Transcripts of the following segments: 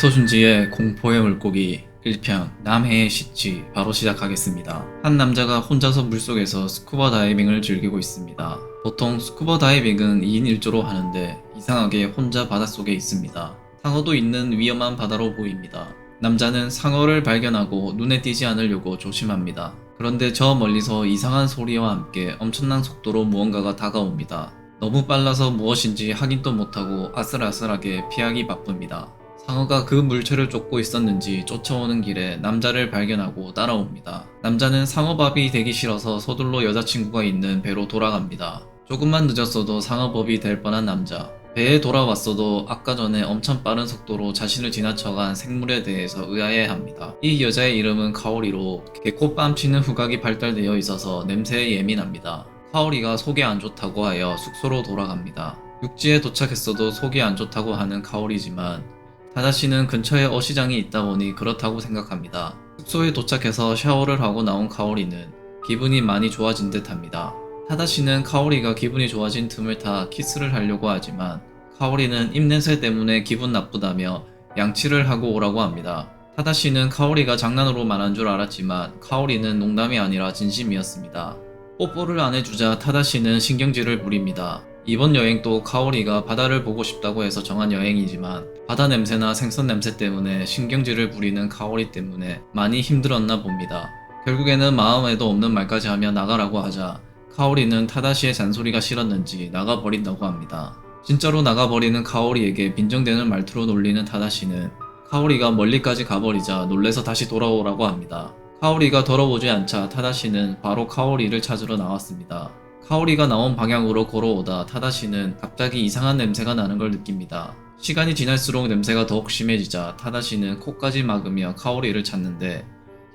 이토준지의 공포의 물고기 1편 남해의 시치 바로 시작하겠습니다. 한 남자가 혼자서 물속에서 스쿠버 다이빙을 즐기고 있습니다. 보통 스쿠버 다이빙은 2인 1조로 하는데 이상하게 혼자 바닷속에 있습니다. 상어도 있는 위험한 바다로 보입니다. 남자는 상어를 발견하고 눈에 띄지 않으려고 조심합니다. 그런데 저 멀리서 이상한 소리와 함께 엄청난 속도로 무언가가 다가옵니다. 너무 빨라서 무엇인지 확인도 못하고 아슬아슬하게 피하기 바쁩니다. 상어가 그 물체를 쫓고 있었는지 쫓아오는 길에 남자를 발견하고 따라옵니다. 남자는 상어밥이 되기 싫어서 서둘러 여자친구가 있는 배로 돌아갑니다. 조금만 늦었어도 상어밥이 될 뻔한 남자. 배에 돌아왔어도 아까 전에 엄청 빠른 속도로 자신을 지나쳐간 생물에 대해서 의아해 합니다. 이 여자의 이름은 카오리로 개코 뺨치는 후각이 발달되어 있어서 냄새에 예민합니다. 카오리가 속이 안 좋다고 하여 숙소로 돌아갑니다. 육지에 도착했어도 속이 안 좋다고 하는 카오리지만 타다시는 근처에 어시장이 있다 보니 그렇다고 생각합니다. 숙소에 도착해서 샤워를 하고 나온 카오리는 기분이 많이 좋아진 듯 합니다. 타다시는 카오리가 기분이 좋아진 틈을 타 키스를 하려고 하지만 카오리는 입냄새 때문에 기분 나쁘다며 양치를 하고 오라고 합니다. 타다시는 카오리가 장난으로 말한 줄 알았지만 카오리는 농담이 아니라 진심이었습니다. 뽀뽀를 안 해주자 타다시는 신경질을 부립니다. 이번 여행도 카오리가 바다를 보고 싶다고 해서 정한 여행이지만 바다 냄새나 생선 냄새 때문에 신경질을 부리는 카오리 때문에 많이 힘들었나 봅니다. 결국에는 마음에도 없는 말까지 하며 나가라고 하자 카오리는 타다시의 잔소리가 싫었는지 나가버린다고 합니다. 진짜로 나가버리는 카오리에게 빈정대는 말투로 놀리는 타다시는 카오리가 멀리까지 가버리자 놀래서 다시 돌아오라고 합니다. 카오리가 돌아오지 않자 타다시는 바로 카오리를 찾으러 나왔습니다. 카오리가 나온 방향으로 걸어오다 타다시는 갑자기 이상한 냄새가 나는 걸 느낍니다. 시간이 지날수록 냄새가 더욱 심해지자 타다시는 코까지 막으며 카오리를 찾는데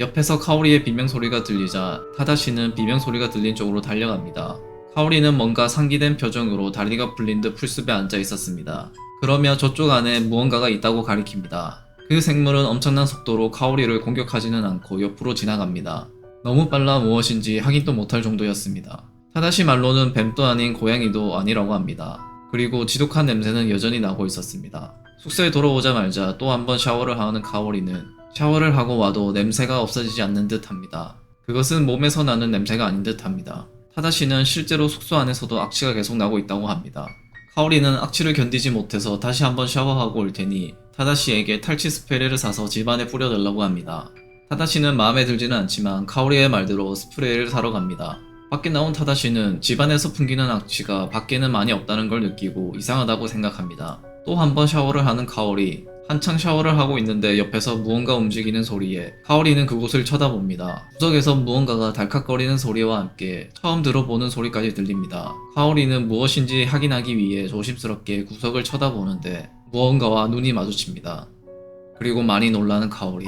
옆에서 카오리의 비명소리가 들리자 타다시는 비명소리가 들린 쪽으로 달려갑니다. 카오리는 뭔가 상기된 표정으로 다리가 풀린 듯 풀숲에 앉아 있었습니다. 그러며 저쪽 안에 무언가가 있다고 가리킵니다. 그 생물은 엄청난 속도로 카오리를 공격하지는 않고 옆으로 지나갑니다. 너무 빨라 무엇인지 확인도 못할 정도였습니다. 타다시 말로는 뱀도 아닌 고양이도 아니라고 합니다. 그리고 지독한 냄새는 여전히 나고 있었습니다. 숙소에 돌아오자마자 또 한 번 샤워를 하는 카오리는 샤워를 하고 와도 냄새가 없어지지 않는 듯 합니다. 그것은 몸에서 나는 냄새가 아닌 듯 합니다. 타다시는 실제로 숙소 안에서도 악취가 계속 나고 있다고 합니다. 카오리는 악취를 견디지 못해서 다시 한번 샤워하고 올 테니 타다시에게 탈취 스프레이를 사서 집안에 뿌려달라고 합니다. 타다시는 마음에 들지는 않지만 카오리의 말대로 스프레이를 사러 갑니다. 밖에 나온 타다시는 집안에서 풍기는 악취가 밖에는 많이 없다는 걸 느끼고 이상하다고 생각합니다. 또 한 번 샤워를 하는 카오리. 한창 샤워를 하고 있는데 옆에서 무언가 움직이는 소리에 카오리는 그곳을 쳐다봅니다. 구석에서 무언가가 달칵거리는 소리와 함께 처음 들어보는 소리까지 들립니다. 카오리는 무엇인지 확인하기 위해 조심스럽게 구석을 쳐다보는데 무언가와 눈이 마주칩니다. 그리고 많이 놀라는 카오리.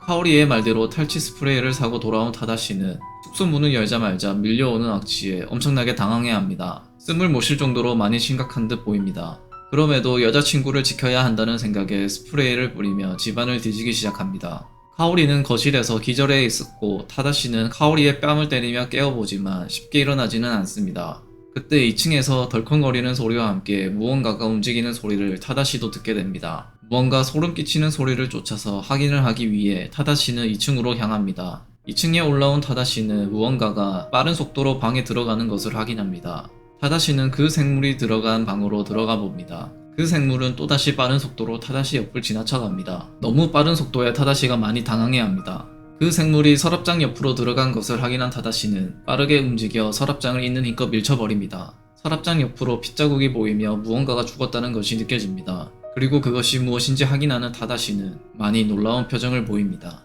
카오리의 말대로 탈취 스프레이를 사고 돌아온 타다시는 숙소 문을 열자마자 밀려오는 악취에 엄청나게 당황해합니다. 숨을 못 쉴 정도로 많이 심각한 듯 보입니다. 그럼에도 여자친구를 지켜야 한다는 생각에 스프레이를 뿌리며 집안을 뒤지기 시작합니다. 카오리는 거실에서 기절해 있었고 타다시는 카오리의 뺨을 때리며 깨워보지만 쉽게 일어나지는 않습니다. 그때 2층에서 덜컹거리는 소리와 함께 무언가가 움직이는 소리를 타다시도 듣게 됩니다. 무언가 소름 끼치는 소리를 쫓아서 확인을 하기 위해 타다시는 2층으로 향합니다. 2층에 올라온 타다시는 무언가가 빠른 속도로 방에 들어가는 것을 확인합니다. 타다시는 그 생물이 들어간 방으로 들어가 봅니다. 그 생물은 또다시 빠른 속도로 타다시 옆을 지나쳐갑니다. 너무 빠른 속도에 타다시가 많이 당황해합니다. 그 생물이 서랍장 옆으로 들어간 것을 확인한 타다시는 빠르게 움직여 서랍장을 있는 힘껏 밀쳐버립니다. 서랍장 옆으로 핏자국이 보이며 무언가가 죽었다는 것이 느껴집니다. 그리고 그것이 무엇인지 확인하는 타다시는 많이 놀라운 표정을 보입니다.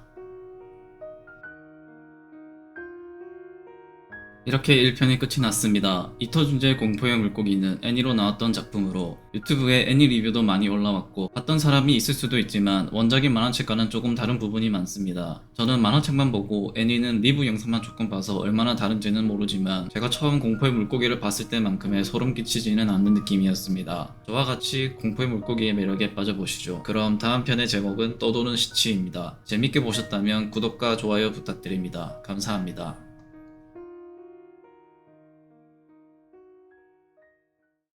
이렇게 1편이 끝이 났습니다. 이토준지의 공포의 물고기는 애니로 나왔던 작품으로 유튜브에 애니 리뷰도 많이 올라왔고 봤던 사람이 있을 수도 있지만 원작인 만화책과는 조금 다른 부분이 많습니다. 저는 만화책만 보고 애니는 리뷰 영상만 조금 봐서 얼마나 다른지는 모르지만 제가 처음 공포의 물고기를 봤을 때만큼의 소름 끼치지는 않는 느낌이었습니다. 저와 같이 공포의 물고기의 매력에 빠져보시죠. 그럼 다음 편의 제목은 떠도는 시치입니다. 재밌게 보셨다면 구독과 좋아요 부탁드립니다. 감사합니다.